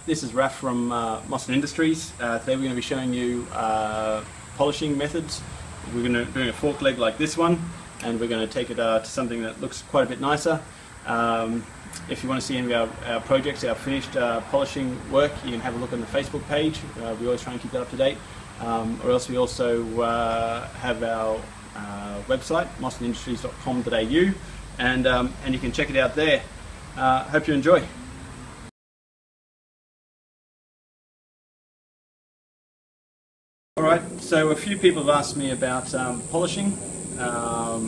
This is Raf from Mostyn Industries. Today we're going to be showing you polishing methods. We're going to do a fork leg like this one, and we're going to take it to something that looks quite a bit nicer. If you want to see any of our projects, our finished polishing work, you can have a look on the Facebook page. We always try and keep that up to date. Or else we also have our website, mostynindustries.com.au, and you can check it out there. Hope you enjoy. Alright, so a few people have asked me about polishing. I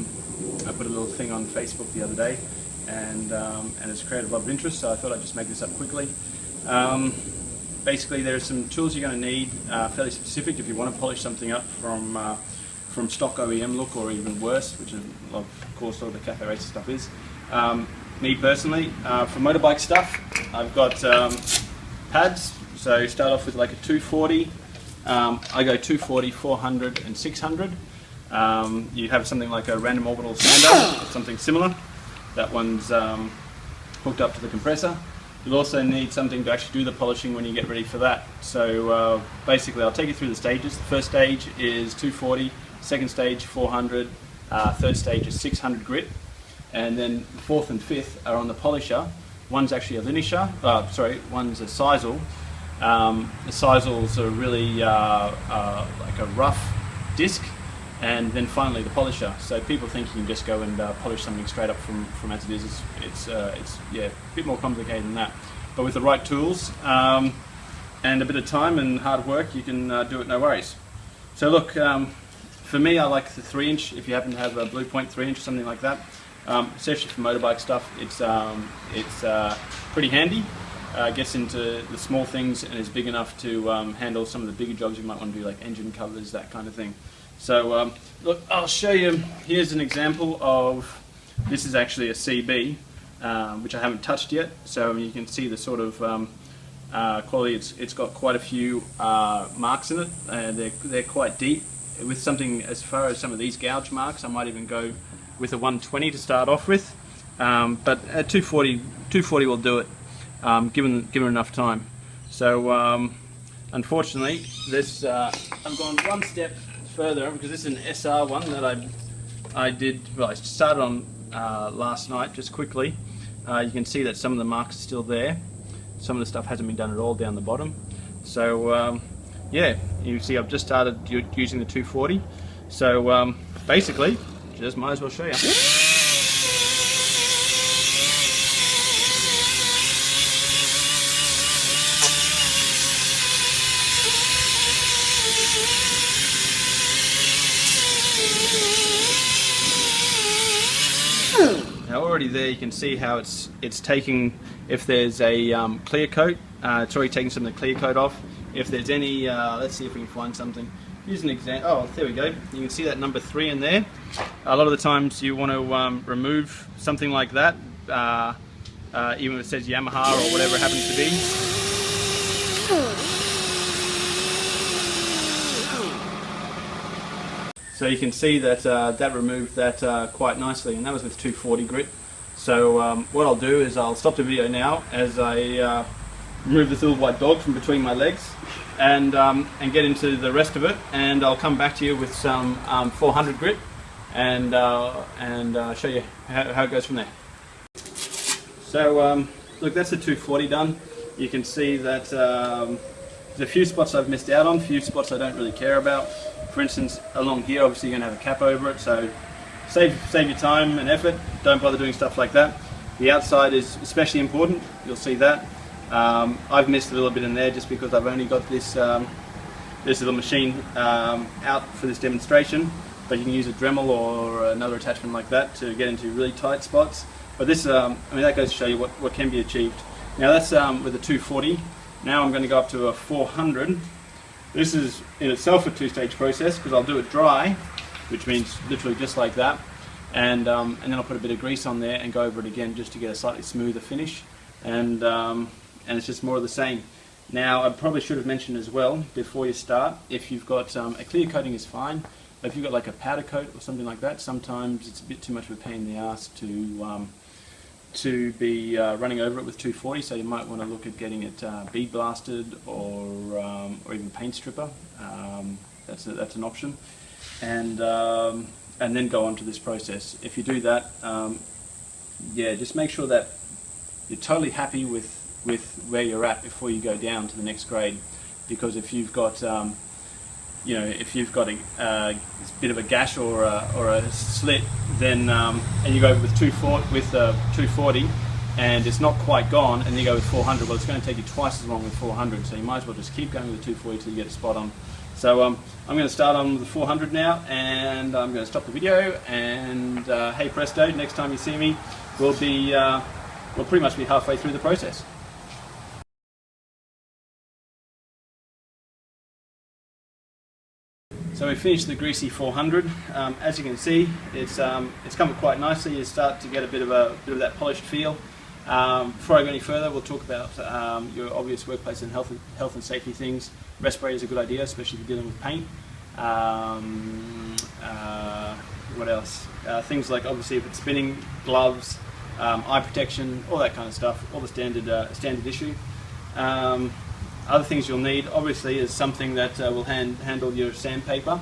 put a little thing on Facebook the other day, and it's created a lot of interest, so I thought I'd just make this up quickly. Basically, there are some tools you're going to need, fairly specific if you want to polish something up from stock OEM look, or even worse, which is, of course, all the cafe racer stuff is. Me personally, for motorbike stuff, I've got pads. So start off with like a 240. I go 240, 400 and 600. You have something like a random orbital sander, something similar. That one's hooked up to the compressor. You'll also need something to actually do the polishing when you get ready for that. So basically I'll take you through the stages. The first stage is 240, second stage 400, third stage is 600 grit, and then the fourth and fifth are on the polisher. One's actually a linisher, one's a sisal. The sisals are really like a rough disc, and then finally the polisher. So people think you can just go and polish something straight up from as it is. It's a bit more complicated than that. But with the right tools and a bit of time and hard work, you can do it no worries. So look, for me, I like the 3-inch. If you happen to have a Blue Point 3-inch or something like that, especially for motorbike stuff, it's pretty handy. Gets into the small things and is big enough to handle some of the bigger jobs you might want to do, like engine covers, that kind of thing. So look, I'll show you. Here's an example of, this is actually a CB, which I haven't touched yet. So you can see the sort of quality. It's got quite a few marks in it. They're quite deep. With something as far as some of these gouge marks, I might even go with a 120 to start off with. But at 240 will do it. Given enough time. So unfortunately, this I've gone one step further, because this is an SR one that I started on last night just quickly. You can see that some of the marks are still there. Some of the stuff hasn't been done at all down the bottom. So yeah, you see I've just started using the 240. So basically, just might as well show you. Now already there you can see how it's taking, if there's a clear coat, it's already taking some of the clear coat off. If there's any, let's see if we can find something. Here's an example. Oh, there we go. You can see that number 3 in there. A lot of the times you want to remove something like that, even if it says Yamaha or whatever it happens to be. So you can see that that removed that quite nicely, and that was with 240 grit. So what I'll do is I'll stop the video now as I remove this little white dog from between my legs, and get into the rest of it, and I'll come back to you with some 400 grit and show you how it goes from there. So look, that's the 240 done. You can see that there's a few spots I've missed out on, a few spots I don't really care about. For instance, along here, obviously you're going to have a cap over it, so save your time and effort. Don't bother doing stuff like that. The outside is especially important. You'll see that. I've missed a little bit in there just because I've only got this little machine out for this demonstration. But you can use a Dremel or another attachment like that to get into really tight spots. But this, I mean, that goes to show you what can be achieved. Now that's with a 240. Now I'm going to go up to a 400. This is in itself a 2-stage process, because I'll do it dry, which means literally just like that, and then I'll put a bit of grease on there and go over it again just to get a slightly smoother finish, and it's just more of the same. Now I probably should have mentioned as well before you start, if you've got a clear coating is fine, but if you've got like a powder coat or something like that, sometimes it's a bit too much of a pain in the ass to to be running over it with 240, so you might want to look at getting it bead blasted or even paint stripper. That's an option, and then go on to this process. If you do that, yeah, just make sure that you're totally happy with where you're at before you go down to the next grade, because if you've got if you've got a bit of a gash or a slit, then and you go with 240 and it's not quite gone, and you go with 400, well, it's going to take you twice as long with 400, so you might as well just keep going with the 240 till you get a spot on. So I'm going to start on with the 400 now, and I'm going to stop the video, and hey presto, next time you see me, we'll pretty much be halfway through the process. So we finished the greasy 400. As you can see, it's come up quite nicely. You start to get a bit of that polished feel. Before I go any further, we'll talk about your obvious workplace and health and safety things. Respirator is a good idea, especially if you're dealing with paint. What else? Things like, obviously, if it's spinning, gloves, eye protection, all that kind of stuff. All the standard issue. Other things you'll need, obviously, is something that will handle your sandpaper.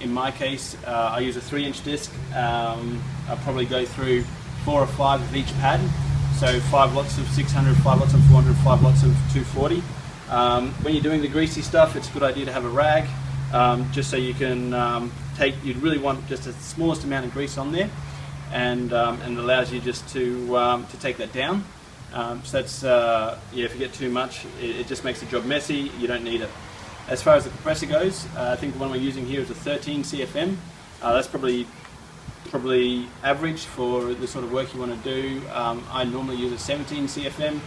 In my case, I use a 3-inch disc. I'll probably go through 4 or 5 of each pad. So 5 lots of 600, 5 lots of 400, 5 lots of 240. When you're doing the greasy stuff, it's a good idea to have a rag, just so you can you'd really want just the smallest amount of grease on there, and it allows you just to take that down. So that's, yeah, if you get too much, it just makes the job messy. You don't need it. As far as the compressor goes, I think the one we're using here is a 13 CFM. That's probably average for the sort of work you want to do. I normally use a 17 CFM,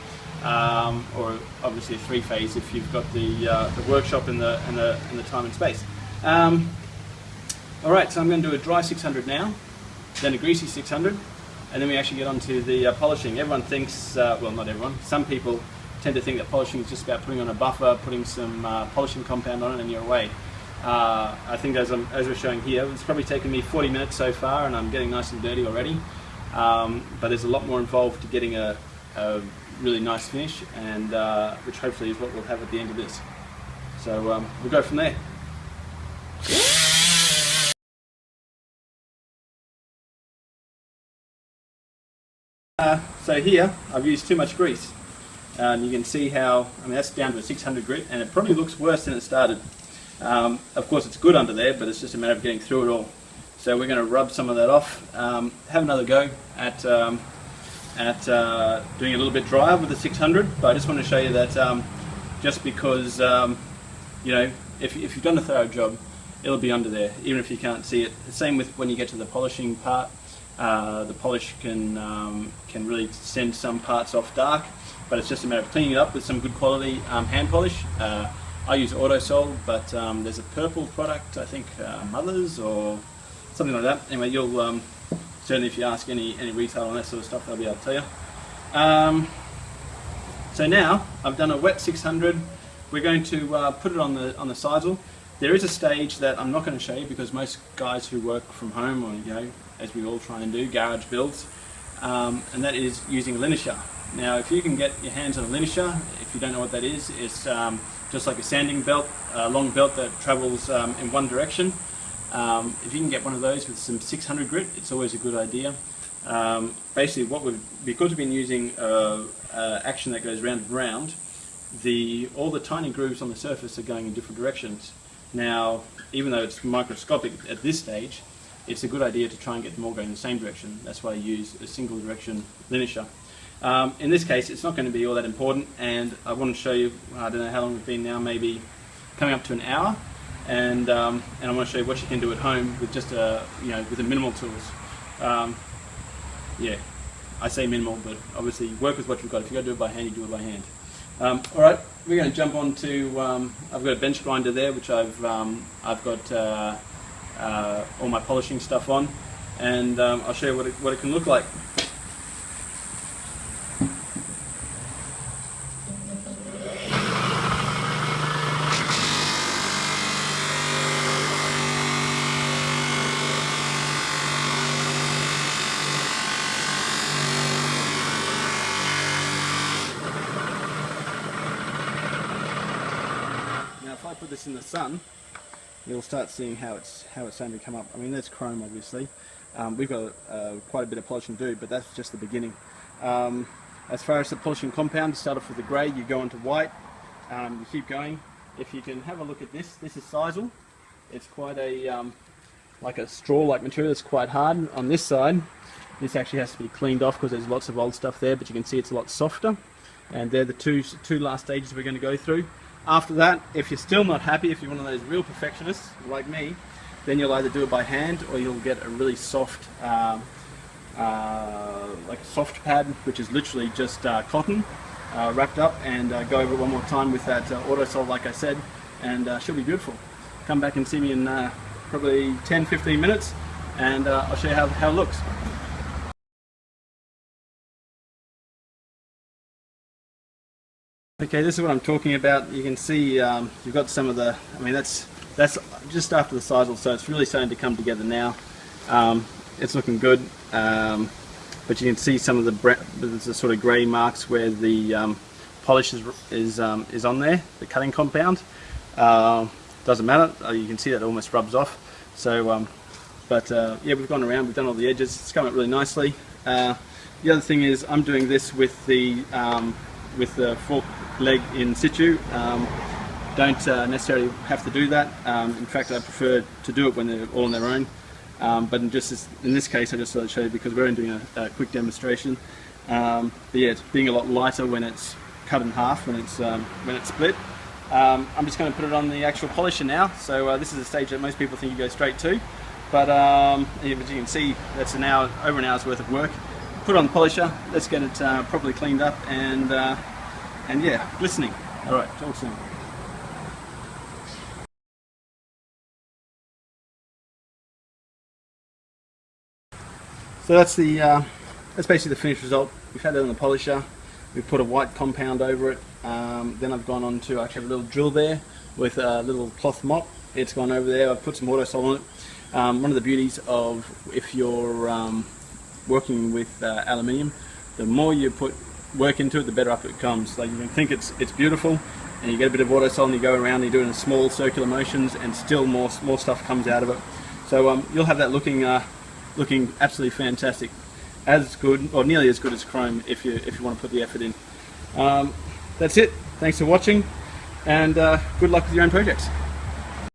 or obviously a 3-phase if you've got the workshop and the time and space. All right, so I'm going to do a dry 600 now, then a greasy 600. And then we actually get on to the polishing. Everyone thinks, well, not everyone, some people tend to think that polishing is just about putting on a buffer, putting some polishing compound on it, and you're away. I think as we're showing here, it's probably taken me 40 minutes so far, and I'm getting nice and dirty already. But there's a lot more involved to getting a really nice finish, and which hopefully is what we'll have at the end of this. So we'll go from there. So here I've used too much grease, and you can see how, I mean, that's down to a 600 grit, and it probably looks worse than it started. Of course it's good under there, but it's just a matter of getting through it all. So we're going to rub some of that off, have another go at doing it a little bit drier with the 600, but I just want to show you that just because, you know, if you've done a thorough job, it'll be under there, even if you can't see it. The same with when you get to the polishing part. The polish can really send some parts off dark, but it's just a matter of cleaning it up with some good quality hand polish. I use Autosol, but there's a purple product, I think Mother's or something like that. Anyway, you'll certainly, if you ask any retail on that sort of stuff, they'll be able to tell you. So now I've done a wet 600. We're going to put it on the sizel. There is a stage that I'm not going to show you because most guys who work from home, or you know, as we all try and do, garage builds, and that is using a linisher. Now, if you can get your hands on a linisher, if you don't know what that is, it's just like a sanding belt, a long belt that travels in one direction. If you can get one of those with some 600 grit, it's always a good idea. Basically, because we've been using action that goes round and round, all the tiny grooves on the surface are going in different directions. Now, even though it's microscopic at this stage, it's a good idea to try and get them all going in the same direction. That's why I use a single direction linisher. In this case, it's not going to be all that important, and I want to show you, I don't know how long we've been now, maybe coming up to an hour, and I want to show you what you can do at home with just with the minimal tools. Yeah, I say minimal, but obviously work with what you've got. If you've got to do it by hand, you do it by hand. All right, we're going to jump on to, I've got a bench grinder there, which I've got all my polishing stuff on, and I'll show you what it can look like. this in the sun, you'll start seeing how it's starting to come up. I mean, there's chrome obviously. We've got quite a bit of polishing to do, but that's just the beginning. As far as the polishing compound, you start off with the grey, you go into white, you keep going. If you can have a look at this is sisal. It's quite a like a straw-like material. It's quite hard on this side. This actually has to be cleaned off because there's lots of old stuff there, but you can see it's a lot softer. And they're the two last stages we're going to go through. After that, if you're still not happy, if you're one of those real perfectionists like me, then you'll either do it by hand or you'll get a really soft, like a soft pad, which is literally just cotton wrapped up, and go over it one more time with that autosol, like I said, and she'll be beautiful. Come back and see me in probably 10-15 minutes, and I'll show you how it looks. Okay, this is what I'm talking about. You can see you've got some of the, I mean that's just after the sisal, so it's really starting to come together now. It's looking good, but you can see some of the sort of grey marks where the polish is on there, the cutting compound. Doesn't matter, you can see that it almost rubs off. So, yeah, we've gone around, we've done all the edges, it's come out really nicely. The other thing is I'm doing this with the fork leg in situ. Don't necessarily have to do that. In fact, I prefer to do it when they're all on their own. But in this case, I just thought I'd show you because we're only doing a quick demonstration. But yeah, it's being a lot lighter when it's cut in half, when it's split. I'm just going to put it on the actual polisher now. So this is a stage that most people think you go straight to. But as you can see, that's over an hour's worth of work. Put it on the polisher. Let's get it properly cleaned up and yeah, glistening. All right, talk soon. So that's basically the finished result. We've had that on the polisher. We've put a white compound over it. Then I've gone on to actually have a little drill there with a little cloth mop. It's gone over there. I've put some autosol on it. One of the beauties of if you're working with aluminium, the more you put work into it, the better up it comes. Like you can think it's beautiful, and you get a bit of autosol and you go around and you do it in small circular motions, and still more stuff comes out of it. So you'll have that looking absolutely fantastic, as good or nearly as good as chrome if you want to put the effort in. That's it. Thanks for watching, and good luck with your own projects.